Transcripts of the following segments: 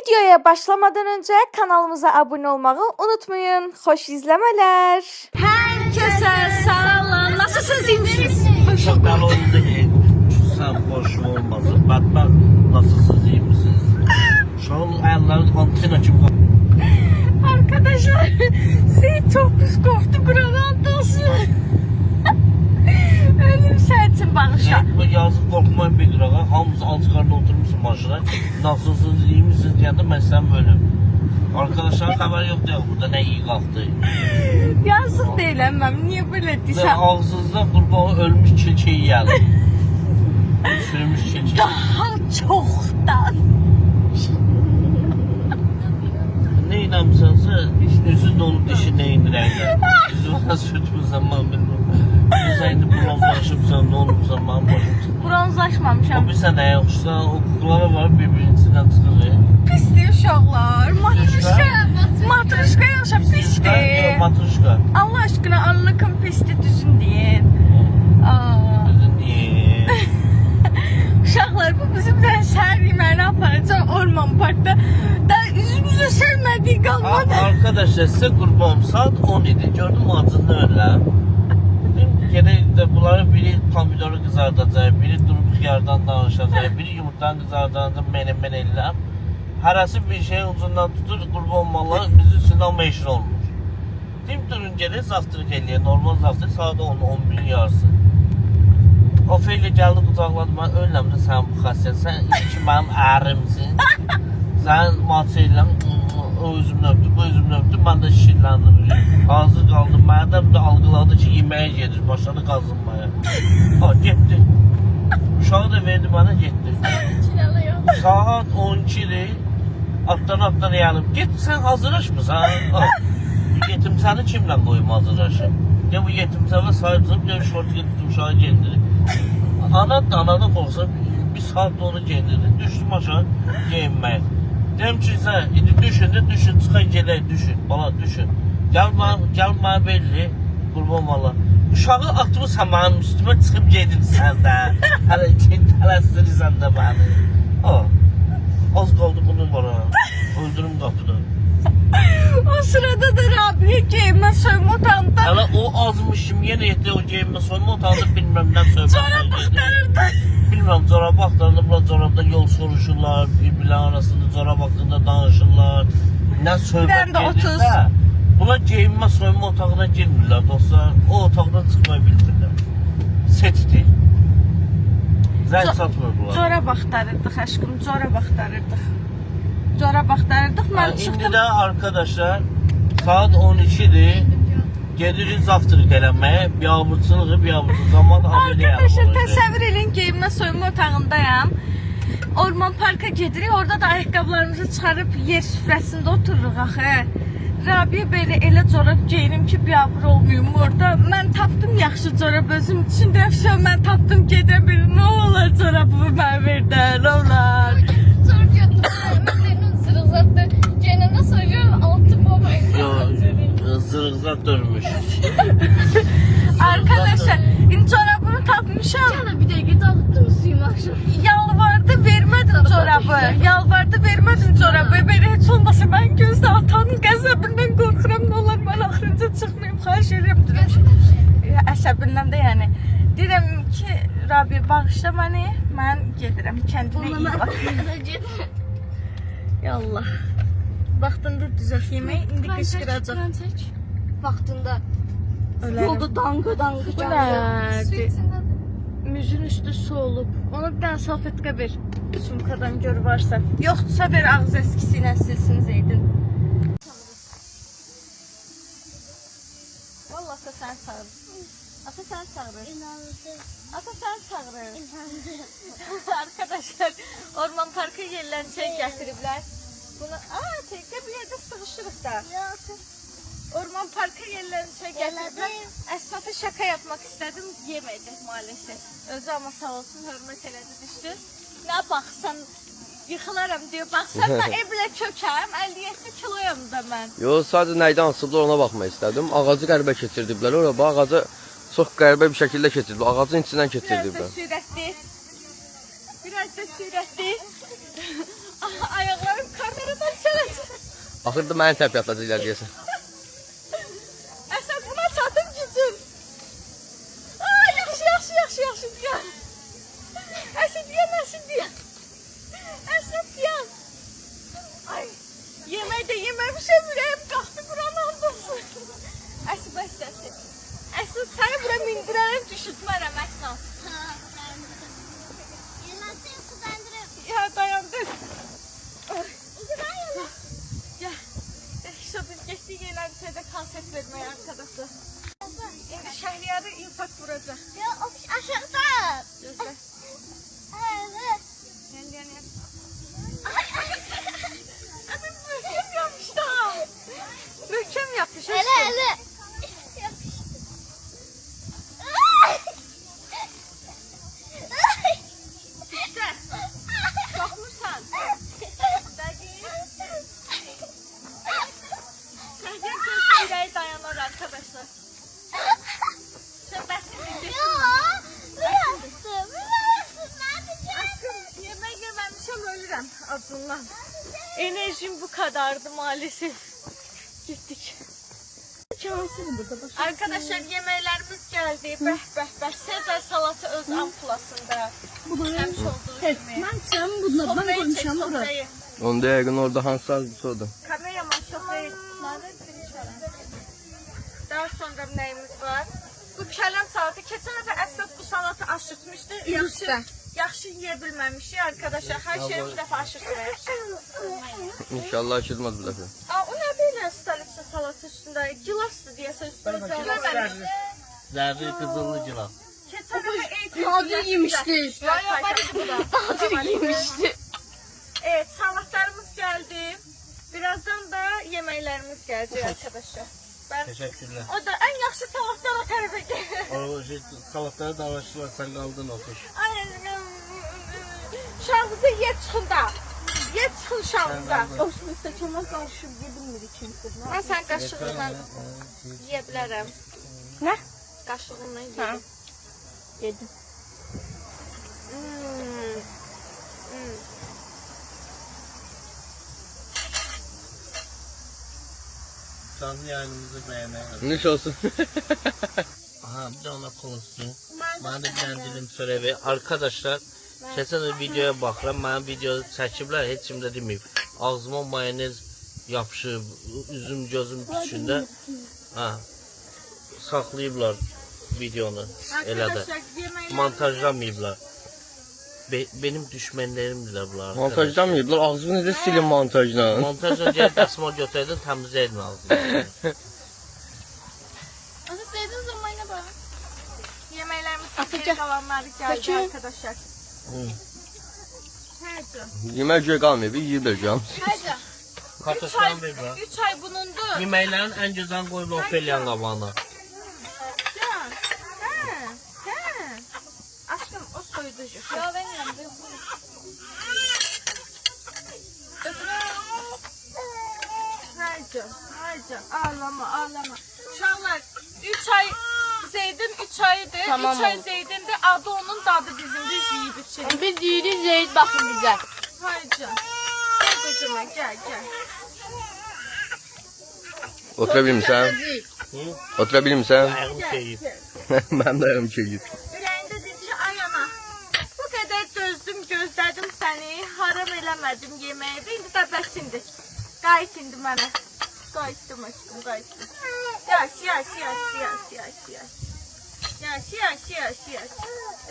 Videoya başlamadan önce kanalımıza abone olmayı unutmayın. Hoş izlemeler. Herkese selam. Nasılsınız, iyi misiniz? Çok ben onu değil. Sen boş olmasın. Ben nasılsınız, iyi misiniz? Şu an ayarların antena açıp Arkadaşlar, sizi çok pis korktu buradan olsun. Ölüm sensin bağışla. bu yazık korkmayın bir ağa. Hamımız alt karnında oturmuşsun maşına. Nasılsınız, iyi misiniz diye de ben sen bölüm. Arkadaşlar haber yok diyor burada ne iyi kalktı. Yazık değil emmem. Niye böyle Ve desem? ağzınızda kurbağa ölmüş çilçeği geldi. Sürmüş çilçeği. Daha çoktan. Ne inanmışsınız? Üzün dolu dişi ne indireydi? Üzüne sütmüş zaman bilmiyorum. Sen indi bronzlaşıpsan ne olursan ben boşumsan. Bronzlaşmamışam. O bir sene yoksa o kuklalar var birbirinden çıkıyor. Pisli uşaqlar. Matruşka yaşa pisli. Yok matruşka. Allah aşkına anlıkım pisli düzün deyin. Üzün diye. Uşaqlar bu bizimden şəhər yeməyini aparacaq Orman Parkda. Da üzümüzü sevmədiyi qalmadı. Arkadaşlar size kurbanım saat 10 idi. Gördüm ağzında öyle. Gene de bunları biri pomidoru kızartacak, biri durup xiyardan danışacak, biri yumurtadan kızartacak, menemen eller. Herası bir şey ucundan tutur, kurban mallar bizim üstünden meşhur olmuş. Tim durun gene zaftırık elliye, normal zaftırık saat 10-11 yarısı. Ofeyle geldi kucakladı, ben öylemde sen bu xasiyet, sen iki benim ərimsin. Sen matıyla o üzümünü öptü, bu üzümünü öptü, ben de şişirlendim. Ağzı kaldım, madem de algıladı ki yemeğe gelir, başladı kazınmaya. Ha gitti. Uşağı da verdi bana gitti. Saat 12'dir. Attan yanım. Git sen hazırlaşmışsın ha. Yetim seni kimle koyayım hazırlaşım? Ya bu yetim sana sahipsin, ya şortu tutup uşağı gendirir. Anadan korksa bir saat onu gendirir. Düştüm aşağı giyinmeye. Dedim ki sen düşün çıkın gelək düşün. Bala düşün. Gel bana belli. Kurban valla. Uşağı atmışsan benim üstüme çıkıp gedin sen de. Hele tələsdirirsən de beni. Az kaldı bunun bana. Öldürüm kapıda. O sırada da Rabia giyinmə soyunma otağında Hele o azmışım yine yetti o giyinme soyunma otağında bilmem ne söylüyor. çorap axtarırdı. Bilmem çorap aktardı, bunlar çorapta yol soruşurlar, birbirleri arasında çorap hakkında danışırlar. Ne söhbət gedirsə, bunlar geyinmə soyunma otağına girmirlər dostlar. O otaqdan çıxmayı bilmirlər. Setdir. Zəng satmır bunlar. Çorap axtarırdıq aşkım, çorap axtarırdıq. Çorap axtarırdıq, mən İndi çıxdım. də arkadaşlar saat 12'dir. Gedirik zavtırıq eləməyə, biabırçılığı zaman haberi Arkadaşlar təsəvvür edin geyinmə soyunma otağındayam. Orman Parka gedirik, orada da ayaqqabılarımızı çıxarıb yer süfrəsində otururuq axı. Rabia belə elə çorap geyinim ki, biabır olmayım orada. Mən tapdım yaxşı çorap özüm üçün. Dəfşən mən tapdım gedə bir. Nə olar çorabımı mən verdə, nə olar? Çorap götürdüm. Sırıqzatdı. Cennet soruyorum altı baba. Zırıqzat dönmüş. Arkadaşlar, indi çorabımı tapmışam. Cana bir de git alttım suyum akşam. Yalvardı vermədim çorabı. Yalvardı vermədim çorabı. Belə heç olmasa mən gözdə atanın qəzəbindən qorxuram. Nə olar mən axırıncı çıxmayım. Xahiş edirəm durmuşum. Əsəbindən də yəni. Deyirəm ki, Rabia bağışla məni. Mən gedirəm. Kəndinə iyi bax. Yallah. Vaxtında düzelt yeməyi. İndi qışqıracaq. Vaxtında. Ölərim. Oldu dangı Bu nədir? Müzün üstü su olub. Onu bir dənə salfetka ver. Sumkadan gör varsa. Yoxdursa ver ağız əskisi ilə silsin Zeydin. Vallahi ata səni çağırır. Ata səni çağırır. Ata səni çağırır. Arkadaşlar Orman Parkı yerlənçək gətiriblər. Bunu təkdə bir yerdə sığışırıq da. Orman Parkı yerlənçək gətiriblər. Əsnafı şaka yapmak istedim, yemedi maalesef. Özü ama sağ olsun hürmet elədi düşdü. Ne baxsan yıxılaram diyor. Baxsan da evlə kökəm, 57 kiloyam da mən. Yo, sadece neyden asıblar ona bakmak istedim. Ağacı qəribə keçirdiblər. Orada bu ağacı çok qəribə bir şekilde keçirdiblər. Ağacın içinden Biraz da keçirdiblər. sürətli. Biraz da sürətli. Ayaqlarım kamerada Axırda məni təbiətləcəklər deyəsən. Əsəd buna çatım gücün. Aa, yaxşı, yaxşı, yaxşı, yaxşı deyən. Əsəd deyən, Əsəd deyən. Əsəd deyən. Ay, yemək də yeməmişəm, ürəyim qalxdı buranın andolsun. Əsəd, Əsəd. Əsəd, səni bura mindirərəm, düşürtmərəm, Əsəd. Ya, dayandır. Ya, işte biz getdik yine bir şeyde konsert vermeye arkadaşlar. Şimdi Şehriyar'da infak vuracak. Ya o aşağıda. Gözler. Evet. Yani. Adam möhkem yapmış daha. Möhkem yapmış. Hele hele. İşte. Korkmuşsan. Şehriyar gözü yüreği dayanır arkadaşlar. Sen besin dedi. Ya. Bıraktım. Aşkım yemek yememişim ölürüm acından. Enerjim bu kadardı maalesef. Gittik. Arkadaşlar yemeklerimiz geldi. Beh beh beh. Sezar salatı öz ampulasında. Yemiş olduğu gibi. Ben sen bununla Sofrayı çek sofrayı. Onda yəqin orada hansı arzusudur. Kameraman sofrayı. Daha sonra neyimiz var? Bu kələm salatı. Keçen dəfə Əsad bu salatı aşırtmışdı. Yaxşı yiyə bilməmişik arkadaşlar. Hər şeyi bu dəfə aşırtmayır. İnşallah açılmaz bu dəfə. Aa, o nə deyilən stolica salatı üstündə? Gilasdır deyəsə üstündə zərbəmiş. Zərri qızıllı gilas. Keçən dəfə Nadir yemişdi. Nadir yemişdi. Evet, salatlarımız geldi. Birazdan da yemeklerimiz gelecek arkadaşlar. Ben Teşekkürler. o da en yaxşı salatlar o tarafa gelir. O salatları da araştırırlar, sen kaldın otur. Aynen. Şahınıza yer çıxın da. Yer çıxın şahınıza. Ben sen kaşığınla yiyə bilərəm. Nə? Kaşığınla yedim. Yedim. Canlı yayınımızı beğenmeyin. Niş olsun. Aha, bir de ona konuşsun. Bana da bir tane dilim söylevi. Arkadaşlar, geçen de videoya bakıram. Bana video çəkiblər, heç kim də deməyib. Ağzıma mayonez yapışıb, üzüm gözüm içində. Ha, saxlayıblar videonu elə də. Arkadaşlar yemeğlerimiz Montajlamayıblar. Benim düşmənlərimdirlər bunlar. Montajdan mı yedilər? Ağzını necə silin montajla? Montajla gəl dəsmal götürdün, təmizləydin ağzını. Onu sevdiğin zaman yine bak. Yemeklerimiz Afiyet geri kalanları geldi Kaçıyor. arkadaşlar. Herce. Yemək göy qalmayıb, yeyirlər. Herce. Kartoşkan ver bura. 3 ay bunundu. Yeməklərin ən gözəl qoyub Ofeliyan qabağına. Can. He. Aşkım o soyuducu. Ya ben yandım. Herce. Ağlama. Uşaqlar 3 ay Zeydin 3 aydır. 3 Tamam ay oldu. Zeydin'dir. Adı onun dadı bizim biz yiyib için. Biz değiliz Zeyd bakın bize. Haycan. Gel kocama gel. Otura bilmirsən? Hı? Otura bilmirsən? Ayağım keyif. Mənim də ayağım çəkir. Ürəyində dedi ki, ay ana, bu qədər dözdüm, gözlədim səni, haram eləmədim yeməyi də, indi də bəsindir. Qayıt indi mənə. Qayıtdım aşkım, qayıtdım. Yaş.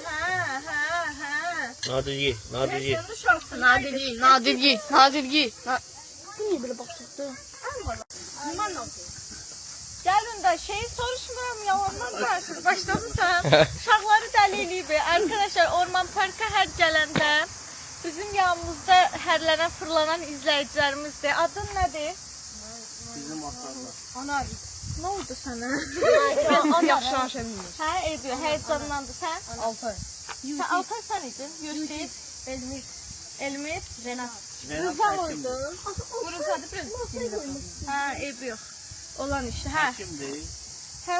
Hə. Nadir ye, Nadir ye. Sen uşaqsın. Nadir giy. Bu niye böyle baktırdı? Gəlin də şeyi soruşmuram, yalandan danışır. Başlamısan. Uşaqları dəli eləyib. Arkadaşlar Orman Parka hər gələndə bizim yanımızda hərlənən, fırlanan izləyicilərimizdir. Adın nədir? Bizim atarlar. Anar. Nə oldu sənə? Yaxşı. Hə, ediyor. Həyecanlandı. Sən? Altay. Sən Altay sən idin. Yusif. Elmir. Renat. Rıza mıydı? Burası biraz. Hə, ev yox. Olan işi. Hə. Kimdir?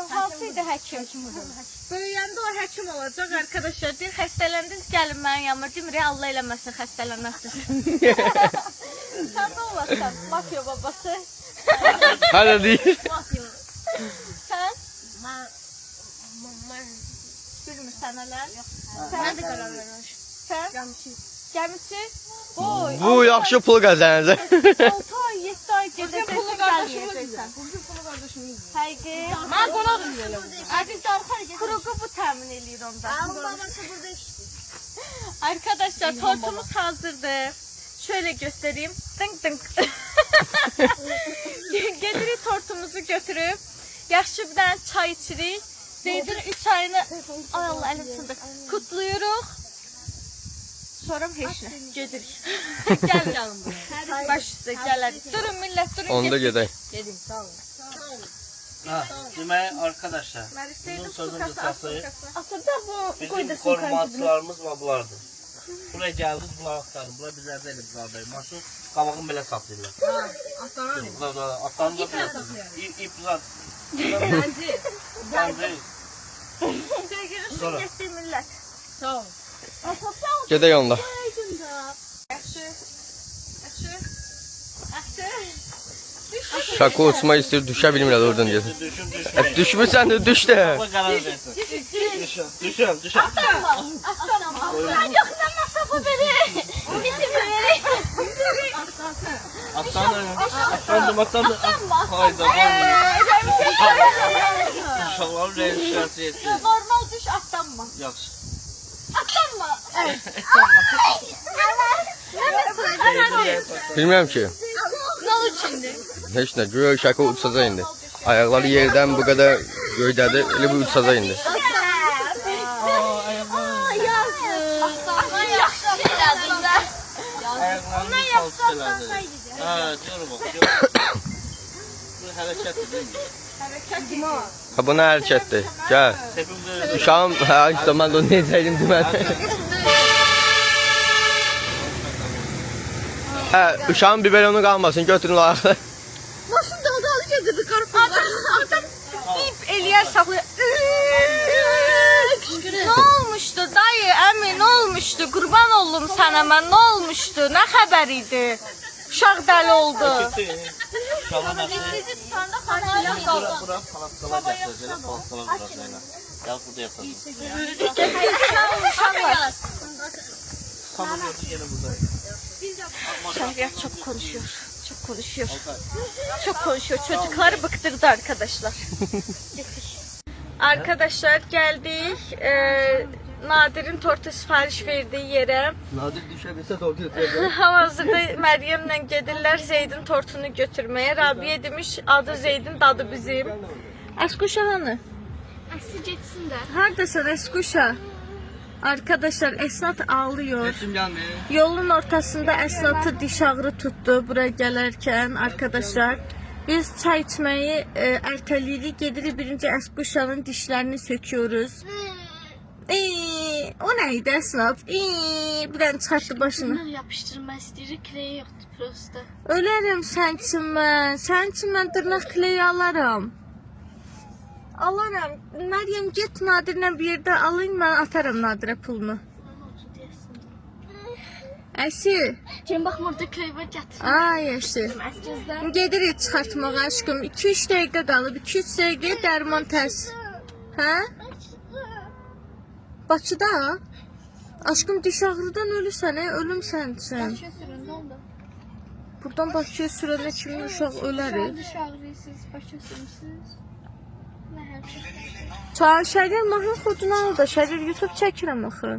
Hansı idi həkim? Böyüyəndə o həkim olacaq arkadaşlar. Deyir, xəstələndiniz, gəlin mənim yanıma. Demir, Allah eləməsin xəstələnməsin. Sən də olasın. olmazsan. Mafya babası. Hələ deyir. Sen? Bilmirsən hələ? Sen? Sen? Gəmiçi. Oy. Bu yaxşı pul qazanacaq. 6 ay, 7 ay gedəcəksən, gəlməyəcəksən. Həqiqi. Mən qonağım. Artık darxar kuruğu bu təmin eləyir onda. Arkadaşlar tortumuz hazırdır. Şöyle göstereyim. Dınk dınk. Gedirik tortumuzu götürüp yaxşı bir dənə çay içirik. Zeydin 3 ayını ay Allah elim sındı. Kutluyoruz. Sonra heç nə. Gedirik. Gəl yanım. Baş üstə gələrik. Durun millət durun. Onda gedək. Demək arkadaşlar, bunun sözün qısası Atırda bu bizim korumaçılarımız var bunlardır. Buraya geldik, bunlar aktarım. Bunlar bizlərdə elib qaldırır. Maşın qabağını belə saxlayırlar. Atlarını da belə saxlayırlar. İp zat. Bəncə. Sevgili getdik millət. Sağ ol. Gedək onda. Yaxşı. Yaxşı. Yaxşı. Şaka uçma istəyir, düşə bilmirlər oradan deyəsən. Düşün. Düşmüsən də düş də. Bu qərar versin. Düşün. Ben yok namazsa bu biri. Bizim biri. Atlandım. Hayda. İnşallah reis etsin. Normal düş atlanma. Yaxşı. Atlanma. Bilmirəm ki. Ne olur şimdi? Heç nə, göy şaka uçacaq indi. Ayaqları yerdən bu qədər göydədir, elə bu uçacaq indi. Ayaqlarını salsın elədi. Hə, diyorum bak. Bu hərəkətdir değil mi? Ha, bu nə hərəkətdir? Gəl. Hepimiz Uşağım, hə, işte mən də onu necəydim deməli. Hə, uşağın biberonu qalmasın, götürün ayaqları. Maşın daldalı gedirdi karpuzlar. Adam ip eləyər saxlayır. Ne olmuştu dayı, əmi, ne olmuştu? Qurban oldum sənə mən, ne olmuştu? Nə xəbər idi? Uşaq dəli oldu. Şalın əksi. Sizi tutanda xanaya qaldı. Bura palatkala gətirəcəklər. Palatkala quracaqlar. Gəl burada yapalım. Tamam yine burada. Şehriyat çok konuşuyor. Çok konuşuyor. Çok konuşuyor. Çocukları bıktırdı arkadaşlar. Arkadaşlar geldik. Nadir'in tortu sipariş verdiği yere. Nadir düşə bilsə tortu götürəcək. Hal-hazırda Məryəmlə gedirlər Zeydin tortunu götürməyə. Rabiyə demiş adı Zeydin, dadı bizim. Əskuşa hanı? Əsi getsin də. Haradasın Əskuşa? Arkadaşlar Esnat ağlıyor. Sesim gəlmir. Yolun ortasında Esnat'ı diş ağrı tuttu buraya gelirken arkadaşlar. Biz çay içmeyi erteledik. Gedirik birinci Əskuşa'nın dişlerini söküyoruz. O neydi Esnat? Bir tane çıxartdı başını. Bunları yapıştırma istəyir, kleyi yoxdur prosta. Ölerim sen için ben. Sen için ben tırnak kleyi alırım. Alaram. Meryem git Nadir'le bir yerde alayım ben atarım Nadir'e pulunu. Əsi. Kim bax burada kley var gətir. Ay Əsi. Əskizdən. Gedirik çıxartmağa aşkım. 2-3 dəqiqə qalıb. 2-3 dəqiqə dərman tərs. Hə? Bakıda? Aşkım diş ağrıdan ölürsən, ölüm sənsən. Başa sürün, nə oldu? Buradan Bakıya sürənə kimi uşaq ölər. Diş ağrıyısınız, başa sürürsünüz. Nə hər şey. Şərir mahnı xodunu al da, Şərir YouTube çəkirəm axı.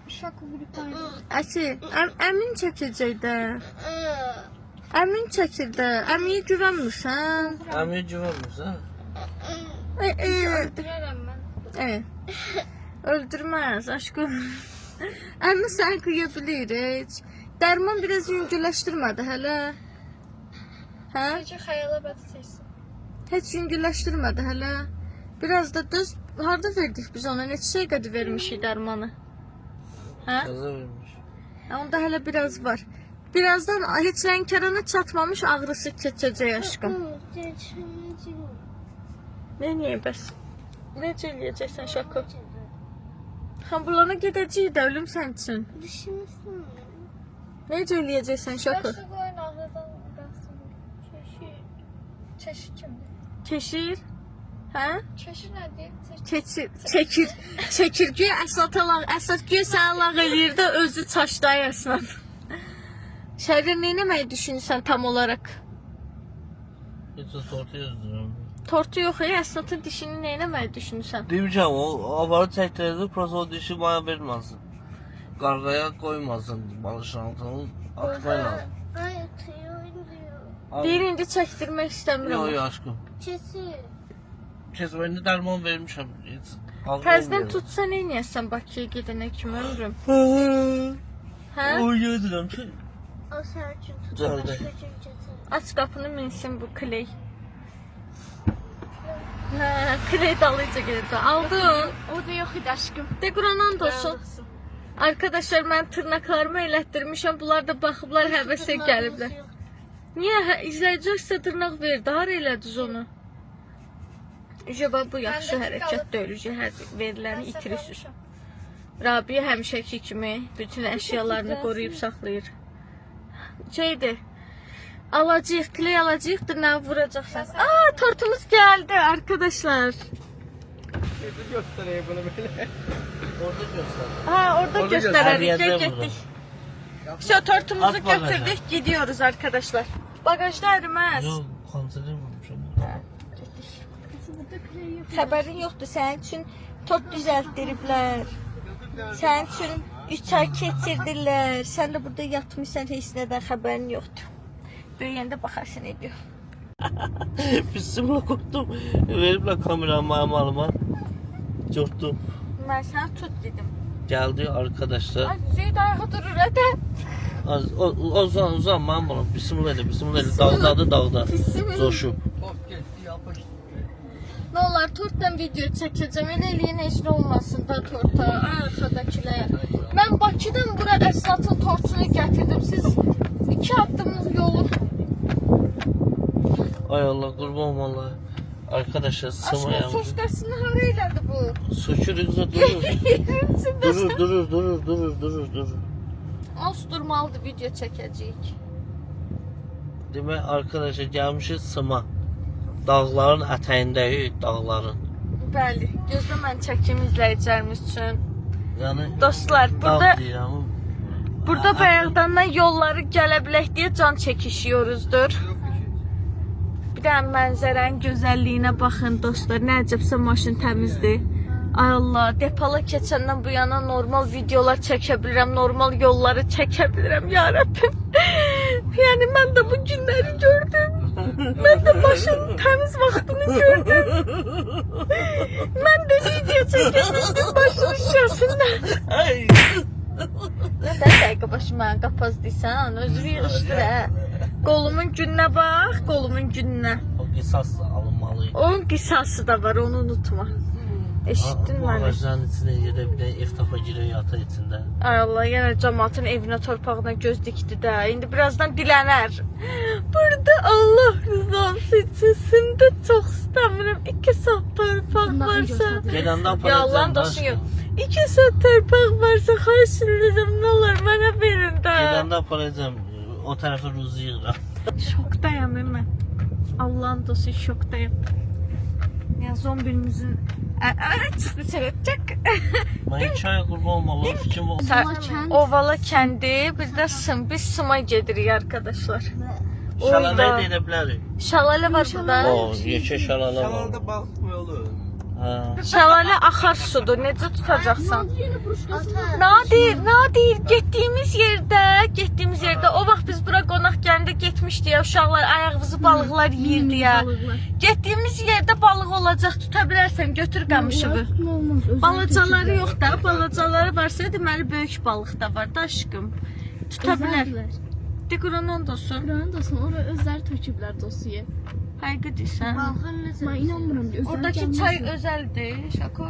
Uşaq qrupaydı. Əsi, əmin çəkəcək də. Əmin çəkir də. Əmiyə güvənmirsən? Əmiyə güvənmirsən? Öldürərəm mən. Öldürməz aşkım. Əmi sən qıya bilir heç. Dərman biraz yüngülləşdirmədi hələ. Hə? Necə xəyala bədəsən. Heç yüngülləşdirmədi hələ. Biraz da düz harda verdik biz ona? Neçə dəqiqədir vermişik dərmanı? Hə? Qaza vermiş. Onda hələ biraz var. Birazdan heç Lənkərana çatmamış ağrısı keçəcək aşkım. Nəyə bəs? Necə eləyəcəksən şaka? Ambulana gedəcəyik də ölüm sən üçün. Düşünürsən. Necə eləyəcəksən şaka? Başa qoyun ağrıdan. Keşir kimdir? Keşir. Hə? Keşir nədir? Çəkir. Əsas güya səni lağ eləyir də özü çaşdayı əsnad. Şəhərdə nə etməyi düşünürsən tam olaraq? Heç sortu yazıram. Tortu yox, əsnadın dişini nə etməyi düşünürsən? Demeyeceğim o avarı çektirdi prosa o dişi bana vermesin. Kargaya koymasın balışın altına. Atmayla. Hayır, tüyü diyor. Deyir indi çəkdirmək istəmirəm. Yok aşkım. Çesi. Kesmeni derman vermişim. Hiç ağrı Təzdən olmuyor. tutsa nə edəsən Bakıya gedənə kimi ömrüm? Hə? O yedirəm ki. O sen için tut. Güzel de. Başka için çesi. Aç qapını minsin bu kley. Hə, kley dalıca gedir. Aldın. O da yox idi aşkım. De Quranan olsun. Arkadaşlar mən tırnaqlarımı elətdirmişəm. Bunlar da baxıblar həvəsə gəliblər. Niyə izləyəcəksə dırnaq ver, daha elədiniz onu. Əcəba bu yaxşı hərəkət deyil, hər veriləni itirirsiniz. Rabiyə həmişəki kimi bütün əşyalarını qoruyub saxlayır. Şeydir. Alacağıq, kley alacağıq, dırnağı vuracaqsan. Aa, tortumuz gəldi arkadaşlar. Göstərək bunu belə. Orada göster. Ha, orada Orada göstərerik. göster. Gel getdik. İşte tortumuzu At bagaja. götürdük, gidiyoruz arkadaşlar. Bagajda eriməz. Yok kanser vurmuşum. Xəbərin yoxdur, sənin üçün tort düzəltdiriblər. Sənin üçün 3 ay keçirdirlər. Sən də burada yatmışsan, heç nədən xəbərin yoxdur. Böyüyəndə baxarsan ediyor. Pisimle korktum. Veriblə kameramı ayağıma. Corttum. Mən sənə tut dedim. Geldi arkadaşlar. Ay, Zeyid ayağı durur, hədə. Uzan ben bunu. Bismillah. Dağdadı dağda. Bismillah. Zoşub. Top getdi, yapış. Nə olar, tortdan video çəkəcəm. Elə eləyin heç nə olmasın da torta, arxadakiləyə. Mən Bakıdan bura Əsnatın tortunu gətirdim. Siz 2 addımlıq yolu. Ay Allah kurban vallahi. Arkadaşlar Aşkım sımayam. soslasını hara elədi bu? Sökürüzə durur. Az durmalıdır, video çəkəcəyik. Demək arkadaşlar gəlmişik sıma. Dağların ətəyindəyik, dağların. Bəli, gözlə mən çəkim izləyicilərimiz üçün. Yəni Dostlar, dağ burada deyirəm. bayaqdandan yolları gələ bilək deyə can çəkişiyoruzdur. Bir də mənzərənin gözəlliyinə baxın dostlar. Nə əcəbsə maşın təmizdir. Ay Allah, depala keçəndən bu yana normal videolar çəkə bilirəm, normal yolları çəkə bilirəm ya Rəbbim. Yəni mən də bu günləri gördüm. Mən də maşının təmiz vaxtını gördüm. Mən də video çəkəbildim maşın şişəsindən. Ay. Nədən dəqiqə başıma qapazdıysan, özü yığışdır hə. Qolumun gününə bax, qolumun gününə. O qisas alınmalı. Onun qisası da var, onu unutma. Eşitdin məni? Ağacların içinə yerə bir də ev tapa girə yata içində. Ay Allah, yenə cəmaatın evinə, torpağına göz dikdi də. İndi birazdan dilənər. Burada Allah rızası üçün sində çox istəmirəm. 2 saat torpaq varsa. Gedəndə Ya aparacağım. Allah'ın dostu yok. 2 saat torpaq varsa xahiş edirəm, nə olar mənə verin də. Gedəndə aparacağım. O tərəfə ruzu yığıram. Şokdayım mən. Allah'ın dostu şokdayım. Ya zombimizin çıxdı çək. Mən çaya qurban olmalı. Kim o? Ovala kəndi, biz də biz Sıma gedirik arkadaşlar. Şəlalə deyə bilərik. Şəlalə var burada. O, yekə şəlalə var. Şalalda baxmıyor olur. Hə. Şəlalə axar sudur. Necə tutacaqsan? Nadir, getdiyimiz yerdə, o vaxt biz bura qonaq gələndə getmişdik ya, uşaqlar ayağımızı balıqlar yeyirdi ya. Getdiyimiz yerdə balıq olacaq, tuta bilərsən, götür qamışığı. Balacaları yox da, balacaları varsa deməli böyük balıq da var da aşkım. Tuta bilər. De Quranan dostu. Quranan dostu, oraya özləri töküblər dosyaya. Həqiqi deyirsən. Mən inanmıram ki, özləri Oradakı çay özəldir, şaka.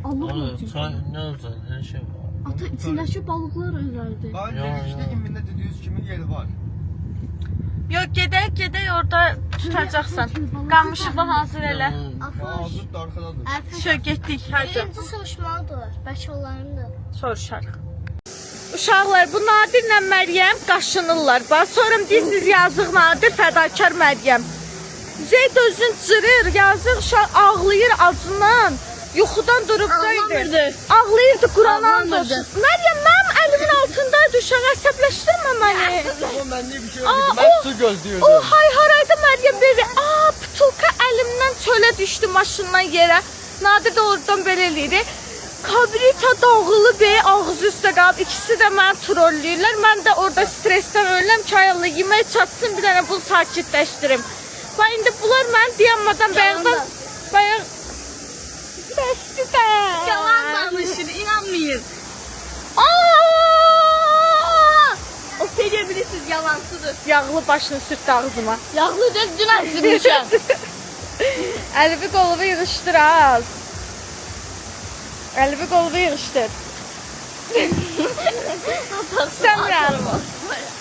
Allah Oğlum, üçün. çay nə olacaq? Nə şey var? Ata, içindəki balıqlar özəldir. Daha Yo, girişdə yo. imində dediğiniz kimi yeri var. Yox, gedək orada tutacaqsan. Qamışığı hazır elə. Ağzı da arxadadır. Şöyle getdik, hadi. Birinci soruşmalıdır. Bəs onlarındır. Soruşarıq. Uşaqlar, bu Nadirlə Məryəm qaşınırlar. Bax, sonra deyirsiniz yazıq Nadir, fədakar Məryəm. Zeyd özün cırır, yazıq uşaq ağlayır acından. Yuxudan durubdaydı. Ağlayırdı Quran Ağlamırdı. olsun. Məryəm, mənim əlimin altındaydı uşaq, əsəbləşdirmə məni. O mənlik bir şey Aa, yox idi. o- Mən su gözləyirdim. O hayharaydı Məryəm belə. Butulka əlimdən çölə düşdü maşından yerə. Nadir də oradan belə eləyir. Kabrita dağılıb, ağzı üstə qalıb. İkisi də məni trolləyirlər. Mən də orada stressdən ölürəm ki, ay Allah, yemək çatsın, bir dənə bunu sakitləşdirim. Və indi bunlar məni dayanmadan bayaq Bəsdir də. Yalan danışır, inanmayın. O peyde bilirsiniz yalansıdır. Yağlı başını sürtdü ağzıma. Yağlı değil, dün əzdirmişəm. Əlimi qolumu yığışdır az. Əlimi qolumu yığışdır. İstəmirəm.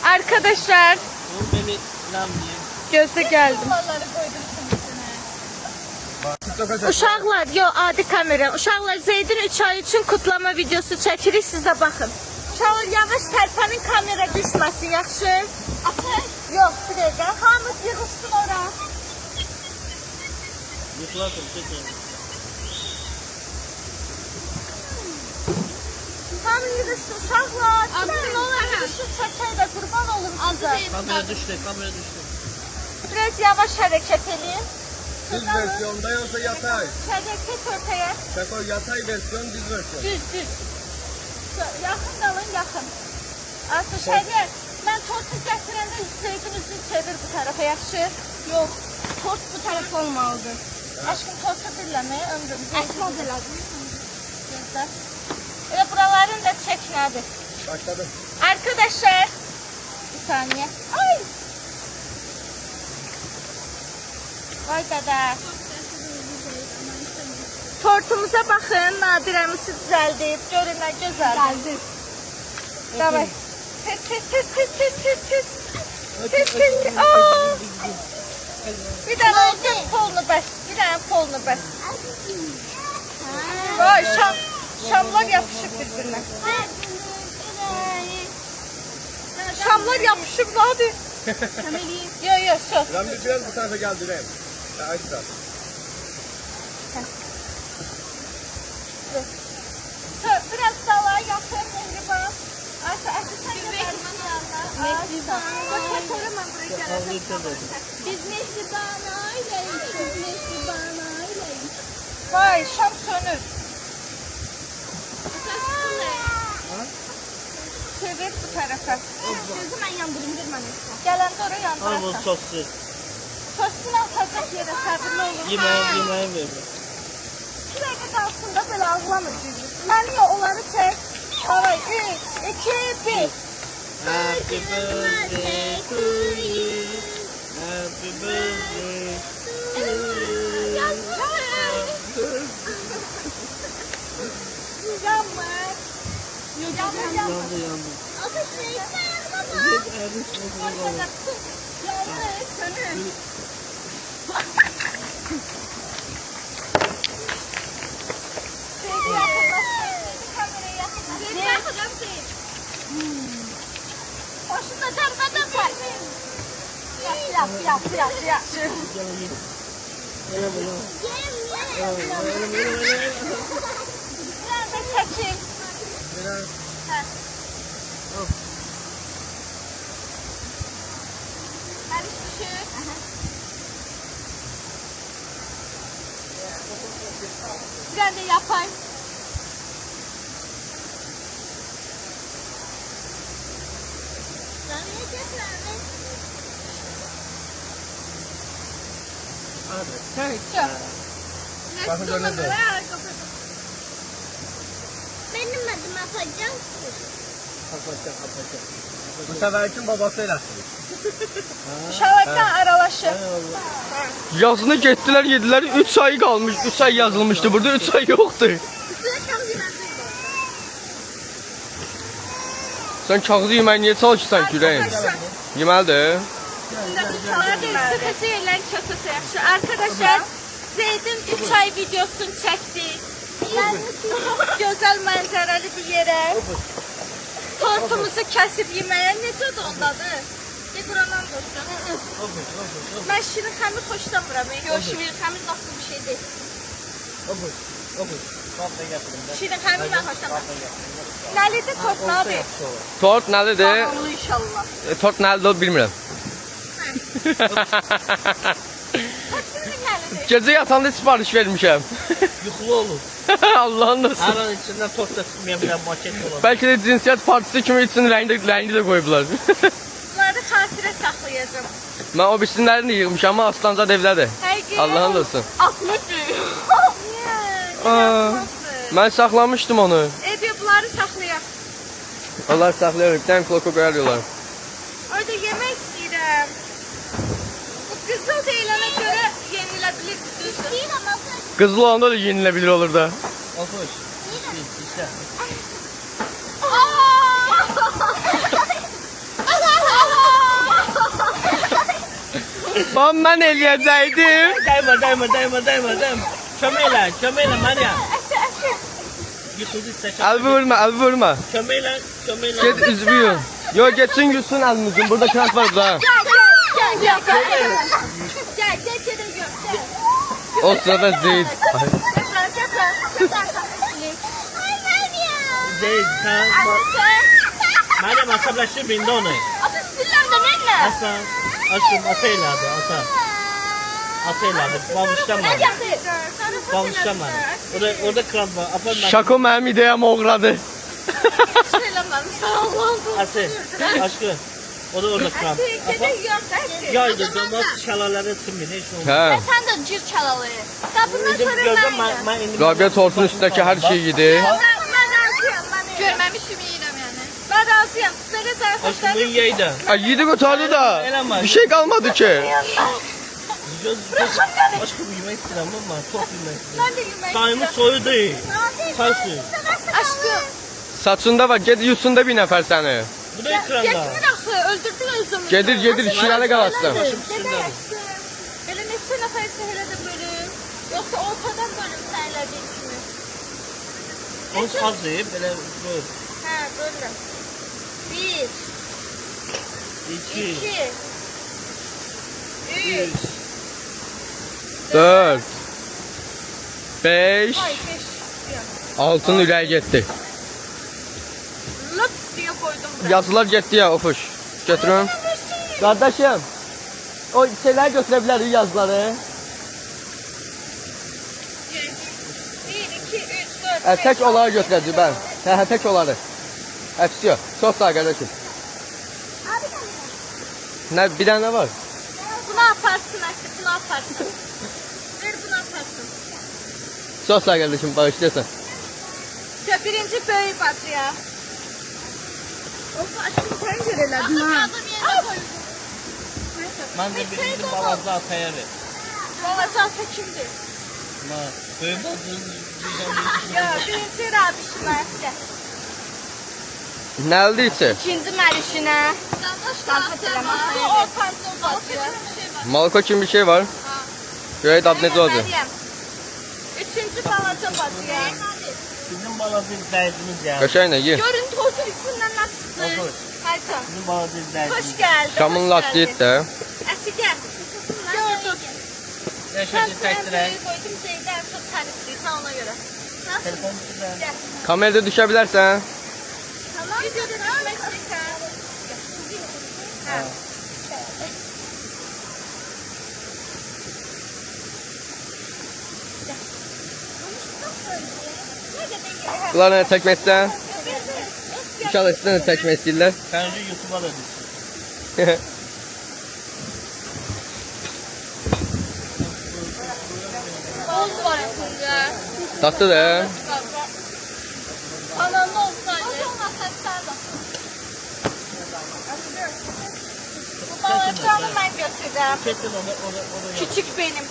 Arkadaşlar, O beni inanmayın. gözdə gəldim. Onları koydum üstüne. Uşaqlar, adi kamera. Uşaqlar, Zeydin 3 ay üçün kutlama videosu çəkirik, siz də baxın. Uşaqlar, yavaş tərpənin, kamera düşməsin, yaxşı? Atay. Yox, bir dəqiqə. Hamı yığılsın ora. Yıkılatın, çekin. Hamı yığılsın, uşaqlar. Adı nə olar? Yığılsın, çəkək də qurban olurum sizə. Kamera düştü, kamera düştü. Biraz yavaş hərəkət edin. Düz versiyonda yoksa yatay. Hərəkət ortaya. Şaka yatay versiyon, düz versiyon. Düz. Yaxın qalın, yaxın. Asıl Şəriət, mən tortu gətirəndə Zeydin üzünü çevir bu tərəfə, yaxşı? Yox, tort bu tərəf olmalıdır. Aşkım tortu dinləmə, ömrümüzü. Əsla elədim. Gözlə. Elə buraların da çək nədir? Başladı. Arkadaşlar, bir saniye. Ay! Vay dədə. Tortumuza baxın, Nadirəmisi düzəldib. Görün nə gözəl. Gəldi. Davay. Tez. Tez. Aa! Bir dənə polunu bəs. Bir dənə polunu bəs. Vay, şamlar yapışıb bir-birinə. Şamlar yapışıb, hadi. Yo, şu. Ben biraz bu tarafa geldireyim. Açsa. Biraz dala yaxın, Mehriban. Ayşə, sen de Mehriban yanına. Mehriban. Bakıyorum ben buraya gələcəm. Biz mehriban aileyiz, biz mehriban aileyiz. Vay, şam sönür. Çevir bu tarafa. Gözü mən yandırım, bir mən etsin. Gələndə oraya Al bu yandırasın. soslu. Sosunu atacaq yerə, səbirli olur. Yemeğe ver. Bir dəqiqə qalsın da belə ağlamır. Məni ya, onları çək. Davay, 3, 2, 1. Happy birthday to you. Happy birthday to you. Yanma. Yandı. Sönür. Kamerayı yakınlaştır. Başında darbadan var. Yap. Biraz da çekin. Hadi düşür. Ben de yapayım. Bakın görünüyor. Benim adım yapacağım. Bu seferkin babasıyla. Şavaktan aralaşır. Yazını getdilər, yedilər. 3 ay qalmış. 3 ay yazılmışdı burada. 3 ay yoxdur. Sən kağızı yeməyi niyə çalışırsan ki, ürəyim? Yeməlidir. Sıkıcı yerler kösesi yaxşı. Arkadaşlar, Zeydin 3 ay videosunu çəkdi. Gözəl mənzərəli bir yerə. Tortumuzu kəsib yeməyə necədir ondadır? De Qurandan dostum. Ben şirin xəmir xoşlamıram. Yox, şirin xəmir daxlı bir şey deyil. Şirin xəmir mən xoşlamıram. Nəlidir tort nədir? Tort nəlidir? Tamamlı inşallah. Tort nəlidir o bilmirəm. Nəlidir? Gecə yatanda sifariş vermişəm. Yuxulu olur. Allah'ın nasıl? Hər an içindən tort da çıxmaya bilər, maket olur. Belki de cinsiyet partisi kimi için rəngi də koyublar. Bunları xatirə saxlayacağım. Ben o birisini de yığmışam ama Aslancad evdədir. Həqiqi. Allah'ın olsun. Atmış. Aa, ben saxlamışdım onu. Ebi bunları saxlayaq. Onlar saxlayır. Bir tane kloko koyarıyorlar. Orada yemək istəyirəm. Bu qızıl deyilənə görə yenilə bilir. İstəyirəm abla. Kızıl olanda da yenilebilir olur da. Oxuş. İşte. Lan ben eləyəcəkdim. Dayma. Köməklə Maria. Yıxıldı səçə. Əl vurma, əl vurma. Köməklə. Get üzbüyün. Yo geçsin gülsün əlinizin. Burada kağıt var da. Gəl, gör. O sırada Zeyd. Zeyd, sən Maria əsəbləşdir bindi onu. Aslan, aşkım ata elədi, ata. Ata elədi, bağışlama. Bağışlama. Orada kram var. Apa mən. Şako mənim ideyam uğradı. Söyləməmişsən Allah'ım. Asıl, aşkım. O da orada kram. Apa. Yaydı, damat şalaları çimdi, ne iş oldu? Hə. Sen de cır çalalı. Da bundan sonra Gördüm, ben mən indi. Rabia tortun üstündeki her şeyi yedi. Ben razıyım. Görmemişim yiyirəm yani. Ben razıyım. Böyle Aşkım, zarafetleri. bunu yaydı. Ay yedi götürdü da. Bir şey kalmadı ki. Aşkım yemek istedim ama çok yemek istedim. Ben de yemek Çayımız soyu değil. Çay suyu. Aşkım. Saçında var. Ged yusunda bir nefer seni. Bu da ekranda. Getirin axı. Öldürdün özümüzü. Gedir işlerine kalasın. Başım üstünde. Böyle neçə nəfər səhərə də bölüm. Yoxsa ortadan bölüm səhərlədiyin kimi. Onu az yiyip böyle böyle. Hə, bölürəm. 1, 2, 2, 3. 3. 4 5 Ay, 5. Altın ürəyə getdi. Lops diye koydum buraya. Yazılar getdi ya ofuş. Götürün. Kardeşim. O şeyler götürebilir yazıları. 1, 2, 3, 4, Tek onları götürəcək ben. Tek onları. Hepsi yok. Çok sağ kardeşim. Ne bir tane var? Bunu aparsın artık, bunu aparsın. Ver bunu aparsın. Çok sağ kardeşim bağışlıyorsan. Ya birinci böyük bacıya. Of aşkım sen görelədin ha. Ben de birinci balazı ataya ver. Balacı ata kimdir? Böyle bazı Ya birinci Rabişin ayakta. Ne olduysa? İkinci Mərişinə. Zarfat eləmə. O pantolon bacıya. Malko kimi bir şey var. Görək adı necə olacaq? Məryəm. Üçüncü balaca bacıya. bizim balazı izləyicimiz ya. Qəşənglə ye. Görün tortun içindən nə çıxdı. Otur. Hayca. Bizim balazı izləyicimiz. Hoş geldin. Şamın lastiyi də. Əsigə. Gördük. Ne şekil çəkdirək. Koydum Zeydən çok sen istəyirsən ona göre. Nasıl? Telefon sizə. Gel. Kamerada düşə bilərsən. Tamam. Videoda düşmek istəyirsən. Ha. Bunlar nə çəkmək istəyən? İnşallah sizdən də çəkmək istəyirlər. Sen önce YouTube'a da düşün. Oldu var aslında. Tatlı da. Kanalda olsaydı. Bu balacağını ben götürürüm. Kesin onu. Küçük benim.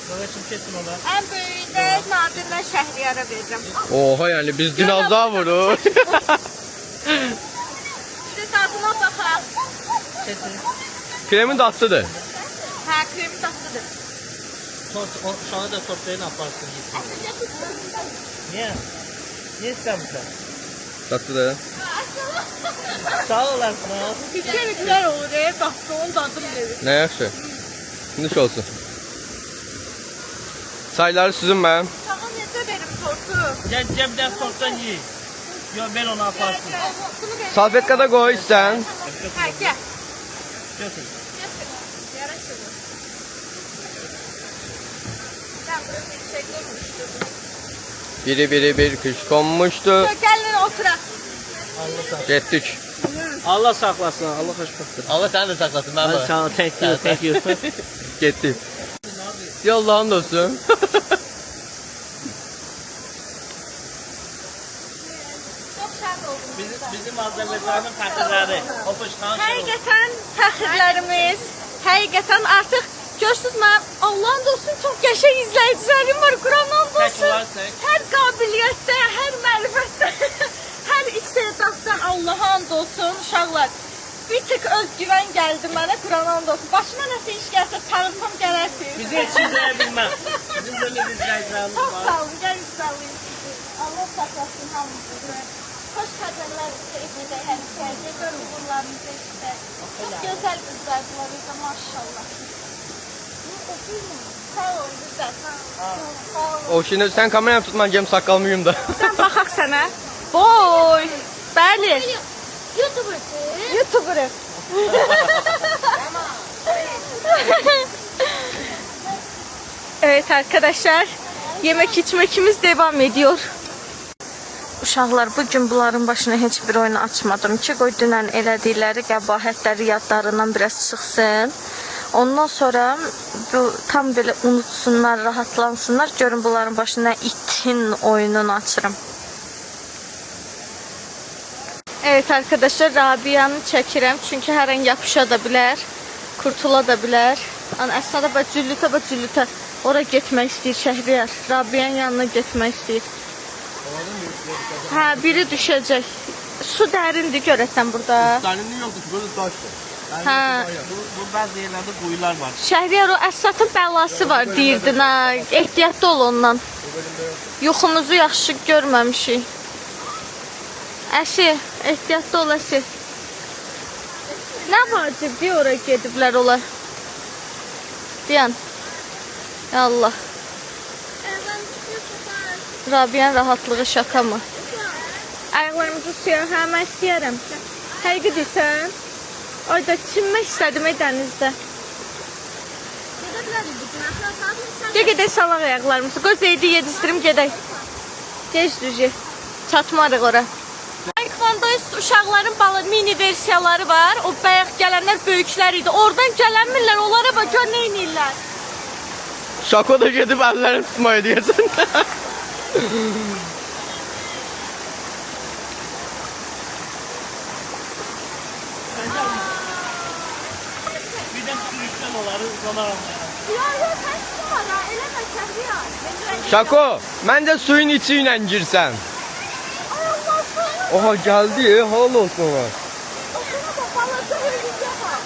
Babacım kesin onu. En büyüğü de Nadir'le Şehriyar'a vereceğim. Oha yani biz dinozor vurur. Bir de tadına bakalım. Kesin. Kremin tatlıdır. Ha kremi tatlıdır. Sonra da toplayın yaparsın. Niye? Niye istemiyorsun? Tatlı da. Sağ olasın. İçerikler olur, baktı onun dadım verir. Ne yaxşı. Nuş olsun. Sayları süzün ben. Sana necə verim tortu? Gel cebden torttan ye. Yo ben onu yaparsın. Bunu verim. Salfetkada koy isten. Ha, gel. Götür. Yaraşır. Ben buraya bir şey görmüştüm. Biri bir kış konmuştu. Gəlin oturaq. Getdik. Allah saklasın. Allah hoşbahtır. Allah səni də saxlasın. Hadi sağ ol. Thank you. Getdik. Ya Allah'ın dostum. Çox şad oldum. Bizim Azərbaycanın fəxrləri. Opuşkan Həqiqətən fəxrlərimiz, həqiqətən artıq görürsünüz mən Allah'ın dostum çox qəşəng izləyicilərim var. Quranın dostum. Hər qabiliyyətdə, hər mərifətdə, hər istedadda Allah'ın dostum uşaqlar. Bir tık özgüvən gəldi mənə Quranın dostum. Başıma nəsə iş gəlsə çağırsam gələrsiniz. Bizi heç izləyə bilməm. Bizim böyle bir izləyicilərimiz Çox var. sağ olun, gəl izləyim sizi. Allah saxlasın hamınızı. Xoş xəbərlər edəcək həmişə. Gözəl uğurlarınızı işte. Çox gözəl qızlardılar özə maşallah. Sağ ol, güzel. Sağ ol. O şimdi sen kamerayı tutman Cem saqqalımı yum da. Sən baxaq sənə. Boy. Bəli. YouTuber'sın. YouTuber'ım. Evet arkadaşlar, yemek içmekimiz devam ediyor. Uşaqlar, bu gün bunların başına heç bir oyunu açmadım ki, qoy dünən elədikləri qəbahətləri yadlarından biraz çıxsın. Ondan sonra bu tam belə unutsunlar, rahatlansınlar. Görün bunların başına itin oyununu açırım. Evet arkadaşlar, Rabia'nı çəkirəm çünkü hər an yapışa da bilər, kurtula da bilər. Əsada bax cüllütə ora getmək istəyir Şəhriyar. Rabia'nın yanına getmək istəyir. Hə, biri düşəcək. Su dərindir görəsən burada. Dərinliği yoktu ki böyle taştı. Hə. Bu bazı yerlerde kuyular var. Şəhriyar, o Əsatın bəlası var deyirdin ha. Ehtiyatlı ol ondan. Yuxumuzu yaxşı görməmişik. Əşi, ehtiyatlı ol Əşi. Nə vacibdir oraya gediblər olar? Deyən. Ya Allah. Rabia'nın rahatlığı şaka mı? Ayaqlarımızı suya, hə, mən istəyərəm. Həqiqi deyirsən? Orada çinmək istədim dənizdə. Gedək salaq ayaqlarımızı. Qoy Zeydi yedizdirim, gedək. Gec düzü. Çatmarıq ora. Taekwondo uşaqların mini versiyaları var. O bayaq gələnlər böyüklər idi. Oradan gələnmirlər. Onlara bax gör nə edirlər. Şako da gedib əllərini tutmaya deyəsən. Bir de sürükten oları uzanarak. Ya, sən kim var ha? Eləmə Şəhriyar. Şako, məncə suyun içi ilə girsən. Ay Allah, sonra Oha geldi, hal olsun ona. başına da balaca hörgücə bax.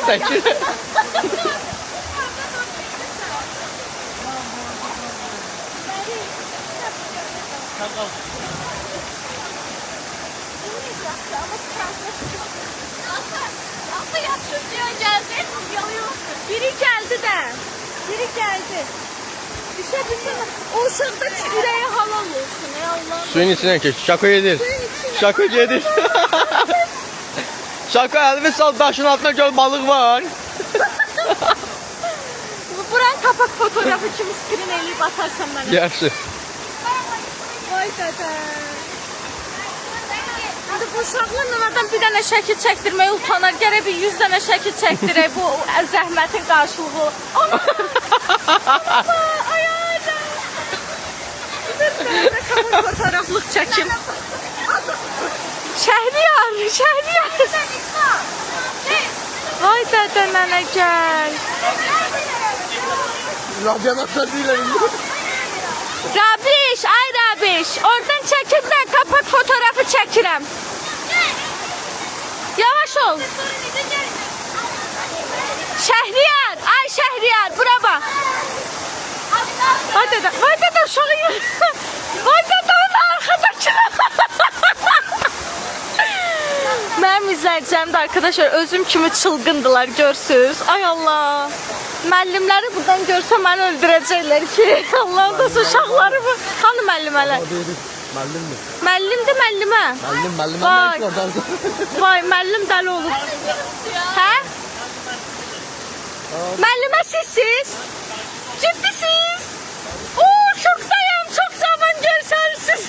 Çəkir. Biri geldi de. Biri geldi. Düşebilsene. O uşaqdaki ürəyə halal olsun. Ey Allah. Suyun içindən keç. Şako yedir. Suyun içine. Şako yedir. Şako əlimi sal daşın altına gör balık var. Buranın kapak fotoğrafı kimi screen eləyib atarsan mənə. Yaxşı. Vay dada. Hadi bu uşaqlarla adam bir dənə şəkil çəkdirməyə utanar. Gərək bir 100 dənə şəkil çəkdirək bu zəhmətin qarşılığı. Ana! Ay ay da. Bir də kapak fotoğraflıq çəkim. Şəhriyar. Vay dada nənə gəl. Radyanatlar değil elimde. Rabiş, ay Rabiş. Oradan çekil de kapat fotoğrafı çekirəm. Yavaş ol. Şehriyar, ay Şehriyar, bura bak. Vay dede uşağı yer. Vay dede onun arkadakine. Mənim izləyicimdə arkadaşlar özüm kimi çılgındılar görsünüz. Ay Allah. Müəllimləri buradan görsə məni öldürəcəklər ki. Allah'ın da uşaqları bu. Hanı müəllimələr? Müəllimdir. Müəllimdir müəllimə. Müəllim. Vay. Mən oradan. Vay müəllim dəli olur. Hə? Müəllimə sizsiz? Ciddisiz? Oo çok dayan, çok zaman görsərsiniz.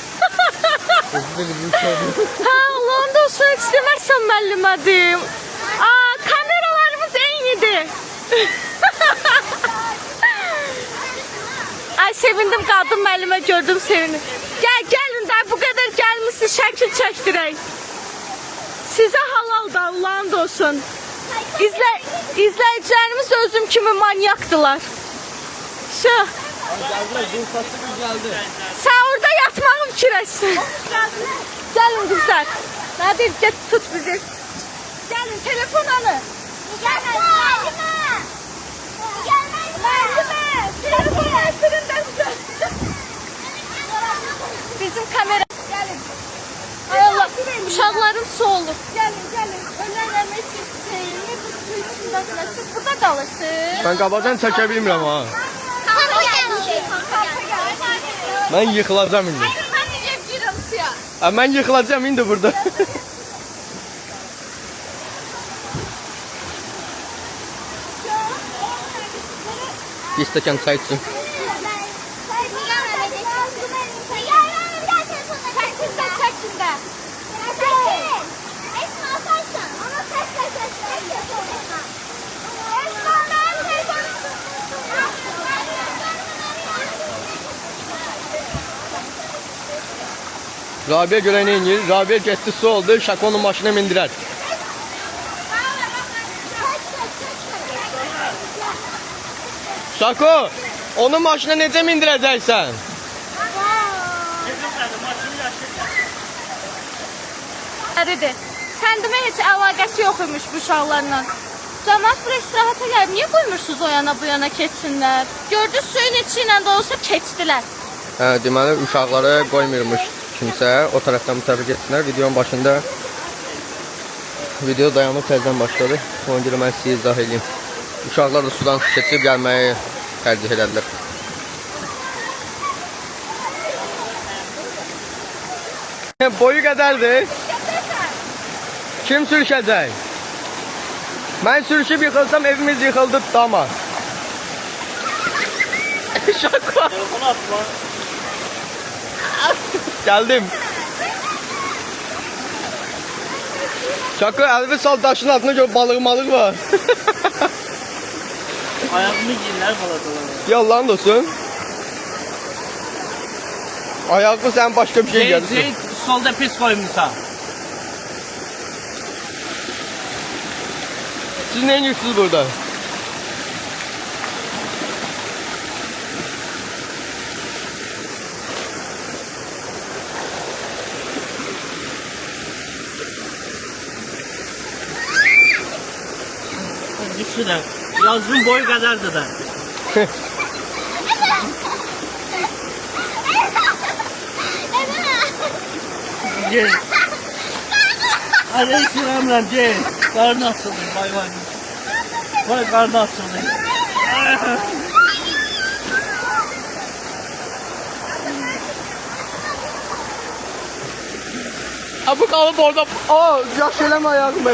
Ha Allah'ın da olsun heç deməzsən müəllimədim. Aa kameralarımız eynidir. Ay sevindim kadın müəllime gördüm sevindim. Gelin de bu kadar gelmişsiniz şəkil çəkdirək. Size halal da Allah'ın da olsun. İzləyicilərimiz özüm kimi manyaktılar. Şu. Sen orada yatmağım kireçsin. Gelin kızlar. Hadi git tut bizi. Gelin telefon alın. Bizim kamera. Gelin. Ay Allah. Uşaqlarım su olur. Gelin. Önerləmək istəyirəm. Bu suyun içində siz burada kalırsınız. Ben qabadan çəkə bilmirəm ha. Ben yıkılacağım indi. Ben yıkılacağım indi burada. Bir stəkan çay içsin. Rabia görə nə edir? Rabia getdi su oldu, Şakonun maşına mindirər. Şako, onun maşına necə mindirəcəksən? Dedi. Kendime hiç əlaqəsi yok imiş bu uşaqlarla. Cəmaət bu istirahata gəlib, niyə qoymursunuz o yana bu yana keçsinlər? Gördünüz suyun içi ilə də olsa keçdilər. Hə, deməli uşaqları qoymurmuş kimsə, o tərəfdən bu tərəfə getsinlər. Videonun başında video dayanıb təzədən başladı. Ona görə mən sizə izah edeyim. Uşaqlar da sudan keçib gəlməyi tercih elədilər. Boyu qədərdir. Kim sürüşəcək? Mən sürüşüb yıxılsam evimiz yıxıldı dama. Şaka. Geldim. Şaka elvi sal taşın altına gör balık var. Ayağımı giyinler balatalar. Yalan olsun. Ayağını sen başka bir şey geldi. Şey solda pis koymuşsan. Siz ne yiyorsunuz burada? Düşünün. Yazın boyu kadardı da. Gel. Hadi işin lan gel. Karnı açıldı. Vay. Vay karnı açıldı. Ha bu kalıp orada. Aa yaş eleme ayağımı.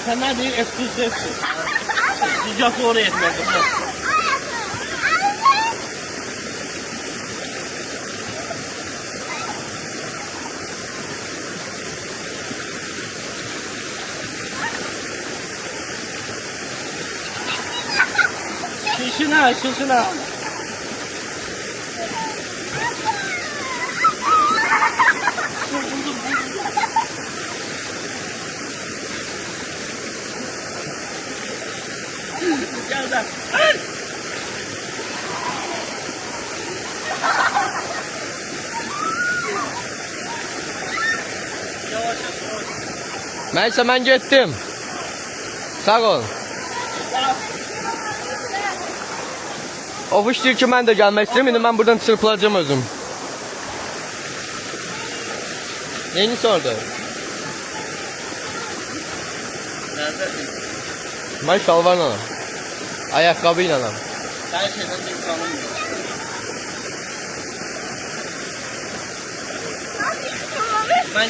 Sen ne diyorsun? Eksklusifsin. Sıcaklığı oraya etmez. Şişine. Gel. Hadi. Neyse ben gittim. Sağ ol. Ofuş deyir ki mən də gəlmək istəyirəm. İndi mən buradan çırpılacağım özüm. Neyini sordu? Neredesin? Ben şalvarla alam. Ayakkabıyla alam. Her şeyden bir tanımıyor.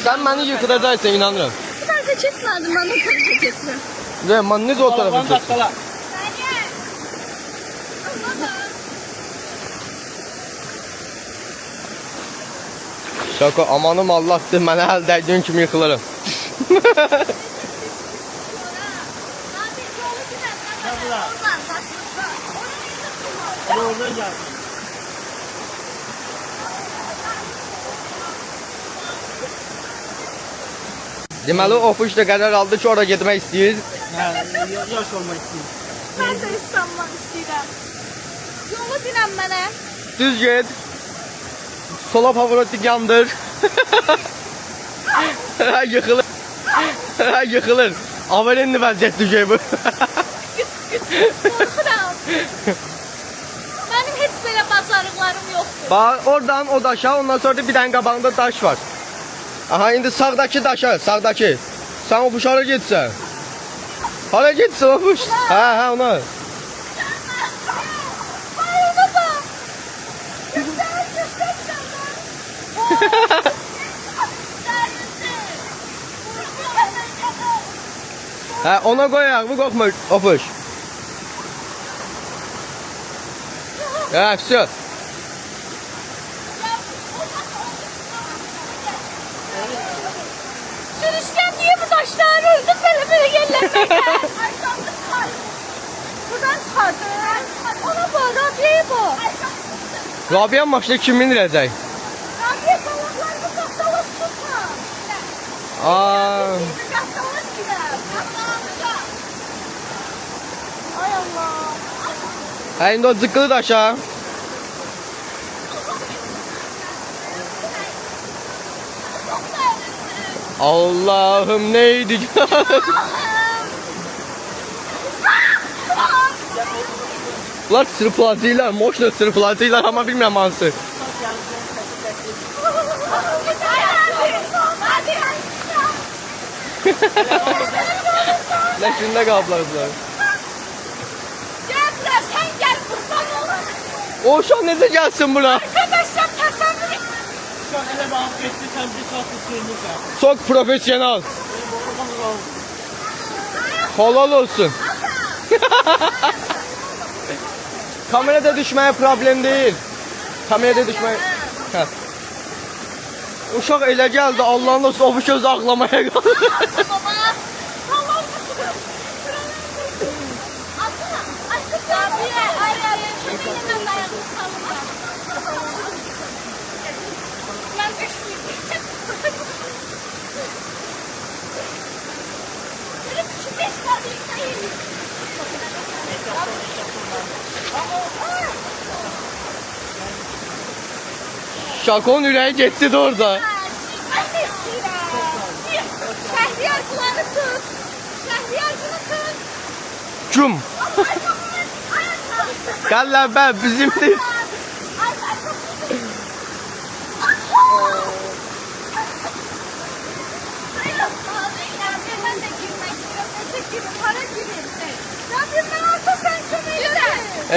Sen beni yıkıtacaksın inanırım. Bir tane ceket vardı. Ben de tabii ceketini. Ve ben ne o tarafa çektim. Dakikala. Şaka amanım Allah'tır. Mənə əl dəydiyin kimi yıkılırım. Hadi oradan gel. Deməli ofuş da qərar aldı ki oraya getmək istəyir. Yaş olmak istiyorum. Mən də İstanbuldan istəyirəm. Yolu dinəm mənə. Düz get. Sola favoritik yandır. Yıkılır. Yıkılır. Averenli vəziyyət düşey bu. Qorxuram. Mənim heç belə bacarıqlarım yoxdur. Bax oradan o daşa ondan sonra da bir dənə qabağında daş var. Aha indi sağdaki daşa sağdaki. Sen ofuş hara getsən? Hara getsən ofuş? Hə ona. Ay ona bax. Göstər, göstər Hə ona qoyaq bu qorxmur ofuş. Hə все. Sürüşkən niye bu daşları ördün böyle yerlermekten? Buradan çıkardı. Ona bak, Rabia'ya bak. Rabia maşına kim mindirəcək? Rabia salaklarını kaptalık tutma. Aa. Kaptalık gider. Ay Allah. Hə indi o zıqqılı daşa. Allah'ım neydi? Bunlar sırplatıylar, moşla sırplatıylar ama bilmem hansı. Leşinde kaplar bunlar. Gel buraya, sen gel kurban olur. O şu an nece gelsin buna? Arkadaşlar tasavvur et. Şu an ele bağlı geçti sen bir saat sürmüşsün. Çok profesyonel. Helal olsun. Kamerada düşmeye problem değil. Kamerada düşmeye... Hə. Uşaq elə gəldi, Allah'ın olsun, o bu söz ağlamaya qaldı. Baba. Tamam mısın? Atsana. Açtık Rabia. Ay Rabia. Şöyle dayanıp salma. Ben düşmeyeceğim. Böyle küçük beş kardeşler. Şakon ürəyi getdi de orada. Ben de istiyorum. Şehriyar kulağını tut. Şehriyar bunu tut. Cum. Gəl be bizimdir.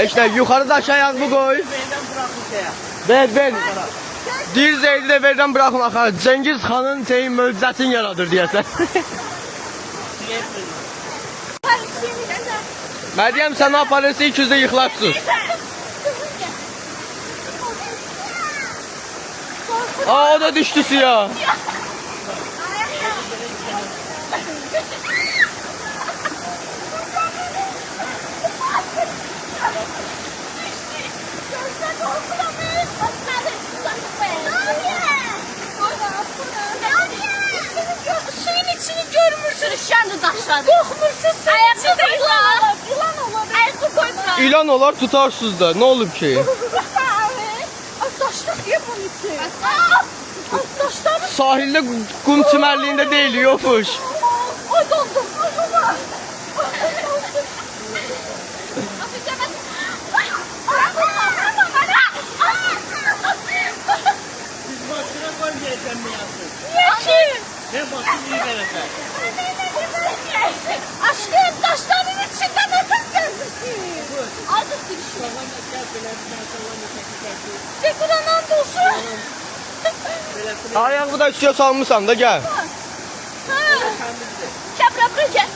İşte yukarıda aşağı bu koy. Ver. Dir Zeydi de verdən bırakın axar. Cengiz Xanın şeyin möcüzəsini yaradır deyəsən. Meryem sen ne yaparsa 200'de yıkılarsın. Aa o da düştü suya. Suyun içini görmürsün, şanlı daşlar. Korkmursun, sen içinde yılan olur. Yılan olur. Ayaklı koyma. İlan olar tutarsınız da. Ne olub ki? Az daşlar diye bunun için. Az daşlar. Sahilde kum çimerliğinde değil yoxuş. Ay dondum. Niye ki? Ne bakın iyi verecek. Aşkım taşların içinde nefes gelsin. Aldı sürüşü. De Kur'an olsun. Ayağımı da üstüne salmışam da gel. Kəbrə bura gəl.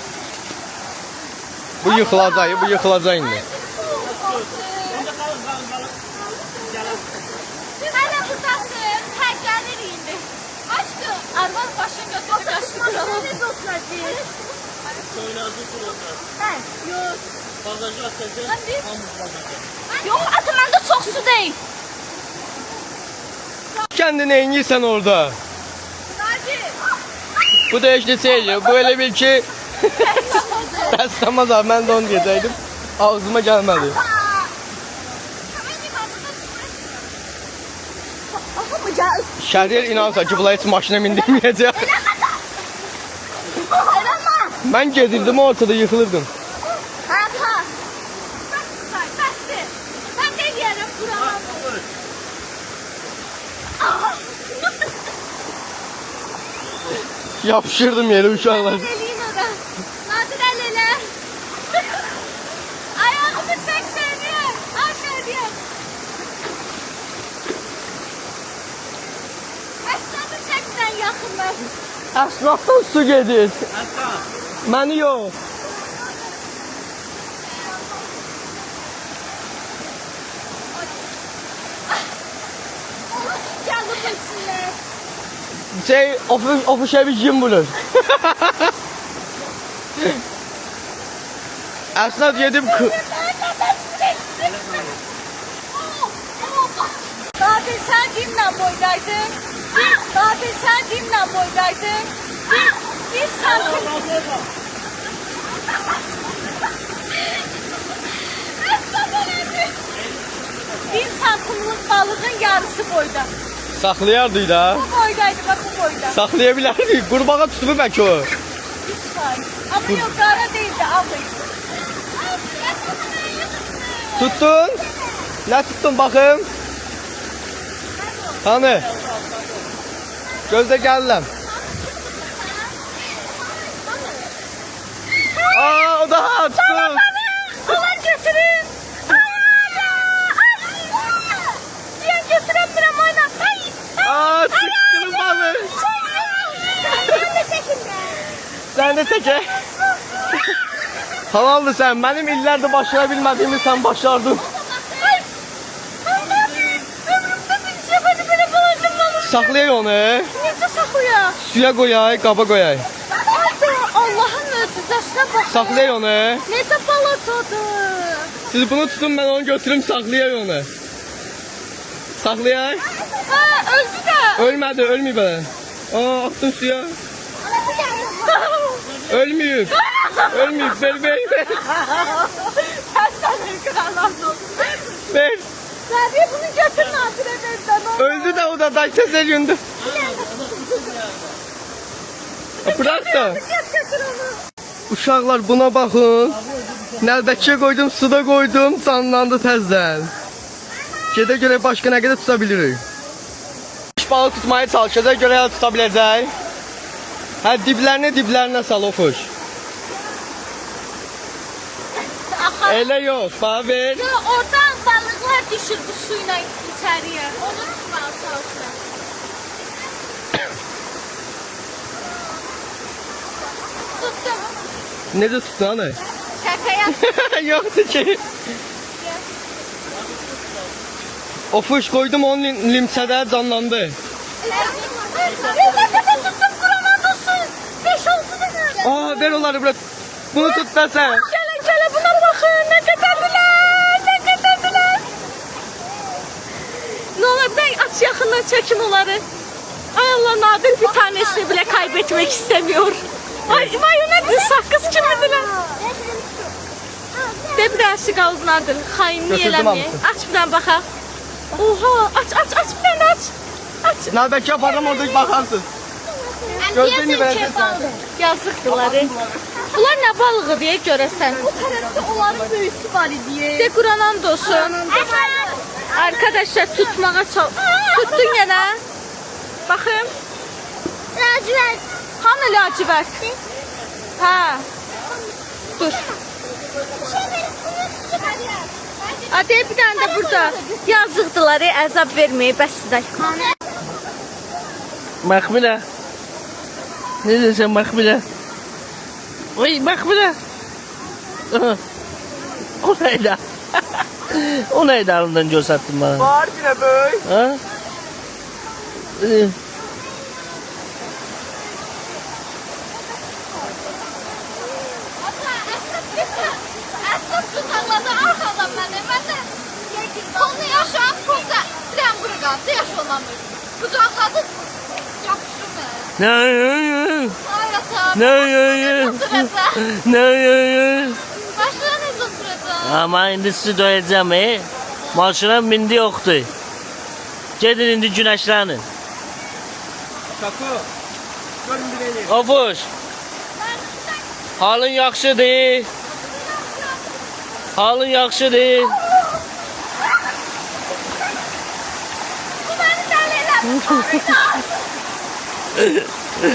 Bu yıkılacak, bu yıkılacak indi. Hələ buradasın. Hə, gəlir indi. Aşkım, arvad başını götürüb qaçmır. Nə oturacaq? Söyledi kuruldu. Hə, yox. Bagajı atacak. Hadi. Hamur bagajı. Yox, atımanda çox su deyil. Kendini en iyi sen orada. Naci. Bu da işte şey, bu öyle bir ki... Təsləmaz abi, mən də onu deyəcəkdim. Ağzıma gəlmədi. Şəhriyer inansa ki, bunlar heç maşına mindirməyəcək. Mən gedirdim, ortada yıxılırdım. Ben de yerim buramı. Yapışırdım yere uşaqlar. Elin ora. Nadir el. Ayağımı çek Şehriye. Al Şehriye. Esnafı çekten yakınlar. Əslafdan su gedir. Hatta. Məni yox. Gel bu içine. Şey, ofuşa bir jim bulur. Əsnaf yedim Nadir sen kimle boydaydın? Nadir sen kimle boydaydın? Bir santim. Bir santimlik balığın yarısı boyda. saxlayardı da. Bu boydaydı bak bu boyda. Saxlaya bilərdik. Qurbağa tutulur bəlkə o. 100%. Ama yok kara değildi ağlıydı. Tuttun? Nə tuttun baxım? Hani? Gözdə gəlirəm. Aa, o da tutun. Ulan götürün. Diyen götüren bir amana. Aa, çıktın balı. Ben de çekimde. Sən də çəkə. Halaldır sən. Mənim illərdə başara bilmədiyimi sən başardın. Ömrümde bir seferde böyle bulaşım balık. Saxlayaq onu. Necə saxlıyor? Suya qoyaq, qaba qoyaq. Haydi Allah'ın möcüzəsinə bax. Saxlayaq onu. Necə balacadır. Siz bunu tutun, mən onu götürüm, saxlayaq onu. Saxlayaq. Ha öldü də. Ölmədi, ölməyib belə. Aa, attın suya. Ölməyib. Ölməyib, ver. Səndən bir kralazım. Ver. Nəbi bunu götür Nadirə verdən. Öldü də o da, day tezər gündü. Bırak da. Götür onu. Uşaqlar buna baxın. Nəlbəkiyə qoydum, suda qoydum, canlandı təzdən. Gedə görə başqa nə qədər tuta bilirik. Balık tutmaya çalışacaq, görə tuta biləcək. Hə, diblərinə sal ofuş. Elə yox, bana ver. Yo, oradan balıklar düşür bu suyla içeriye. Onu tutmaya çalışıyor. Tuttum. Necə tutdun hani? Şaka yap. Yoxdur ki. Ofuş koydum, onun limsədə canlandı. Tuttum kuramandasın. 5-6 tane. Aa, ver onları bırak. Bunu tut da sen. Gele bunlara bakın. Ne kadardılar. Ne olur ben aç yakından çekim onları. Ay Allah, Nadir bir tanesini bile kaybetmek istemiyor. Ay mayonez sakız kim bilir? De bir dənəsi qaldı Nadir. Xainlik Götürdüm eləməyək. hamısını. Aç bir dənə baxaq. Oha, aç bir dənə aç. Aç. Nəlbəki aparım orada bakarsın. Gözlerini vereceksen. Yazıqdılar. Bunlar nə balığı deyə görəsən. Bu tarafta onların büyüsü var idi. De Quranan olsun. Arkadaşlar tutmağa çal. Tuttun yenə. Baxın. Lacivert. Hanı lacivert? Hə. Dur. Hadi bir dənə də burada yazıqdılar, əzab verməyi bəsdir. Makbule. Ne diyorsun Makbule? Oy Makbule. O neydi? O neydi alından gösterdin bana? Var yine böyle. Ha? Əsnaf tutarladı arxadan məni. Mən də onu yaşam posta. Bilən bura qaldı, yaş olmamış. Qucaqladı. Yapışdı mən. Ne? Ay atam. Ne? Oturacaq. Ne? Başına necə oturacaq? Ama indi sizi doyacağım Maşına mindi yoktu. Gedin indi güneşlenin. Şaka. Görün bileğini. Ofuş. Halın yaxşıdır. Halın yaxşıdır.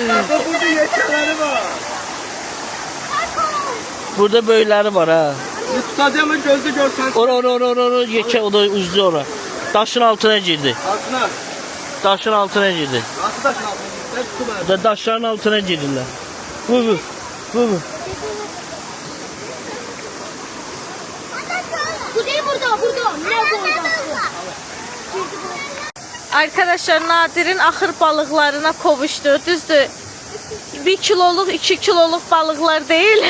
Şaka burada yeşilleri var. Burada böyleleri var ha. Tutacağım gözü görsen. Ora yeke o da uzdu ora. Daşın altına girdi. Altına. Daşın altına girdi. Nasıl taşın altına? Ben tutuyorum. O da daşların altına girdiler. Bu. Bu değil burada. Ne burada? Arkadaşlar Nadir'in axır balıqlarına qovuşdu. Düzdür. 1 kiloluq, 2 kiloluq balıqlar deyil.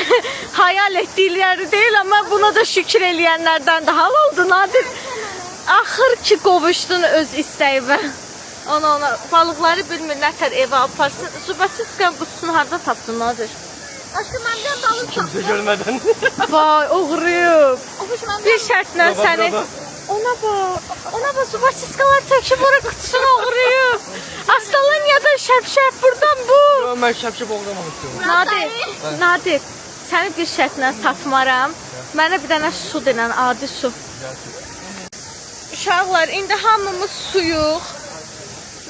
Hayal etdikləri deyil, amma buna da şükür eləyənlərdən də hal oldu Nadir. Axır ki qovuşdun öz istəyinə. Ona balıqları bilmir nətər evə aparsın. Zubatiskan qutusunu harda tapdın Nadir? Aşkım benden balık Kimse görmeden. Vay oğruyub. Oğuş benden. Bir şərtlə səni. Ona bax Zubatiskalar töküb ora qutusunu oğuruyub. Astalonyadan şəp buradan bu. Yo, ben şapşap oğlamamak istiyorum. Nadir, səni bir şərtlə satmaram. Mənə bir dənə su denən, adi su. Uşaqlar, indi hamımız suyuq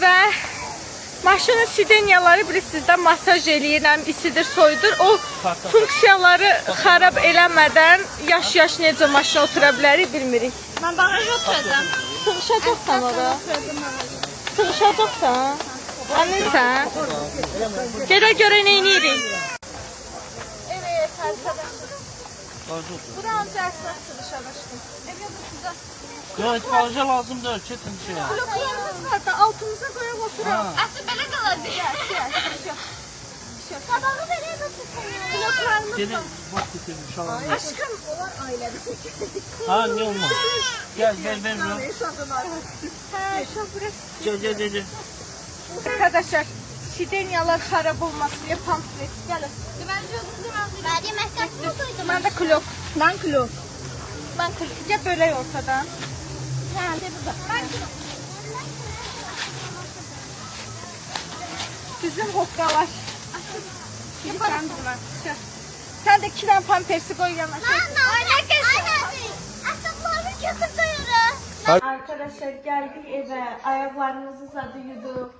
və maşının sidenyaları bilirsiniz də masaj eləyirəm, isidir, soyudur. O funksiyaları xarab eləmədən yaş necə maşına otura bilərik bilmirik. Mən bagaja oturacağam. Sığışacaqsan ora. Sığışacaqsan. Əminsən? Gedə görə neynirik? Evet arkadaşlar. Bura ancaq əsnaf sığışar aşkım. Ya balaca lazım değil. Çetin şey ya. Bloklarımız var da altımıza koyup oturalım. Əsl belə qalacaq. Kabağı nereye götürsün? Bloklarımız Gelin var. bak getirdim şu an. Aşkım. Ha ne olmaz. Gel ben. He şu burası. Gel. Arkadaşlar sidenyalar xarab olmasın diye pamflet. Gəlin. Ben yemekten tutuydum. Ben de klok. Mən kilo. Ben klok. Ya böyle ortadan. Bizim hokkalar. Sen de 2 tane pampersi koy yana. Arkadaşlar geldik eve, ayaklarımızı zadıyorduk.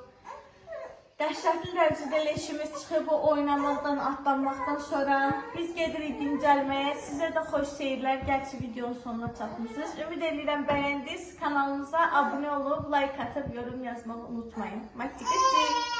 Dəhşətli dərəcədə leşimiz çıxıb o oynamaqdan, atlanmaqdan sonra biz gedirik dincəlməyə. Sizə də xoş seyirlər. Gerçi videonun sonuna çatmışsınız. Ümid edirəm bəyəndiniz. Kanalımıza abunə olub, like atıb, yorum yazmağı unutmayın. Maktikəcik.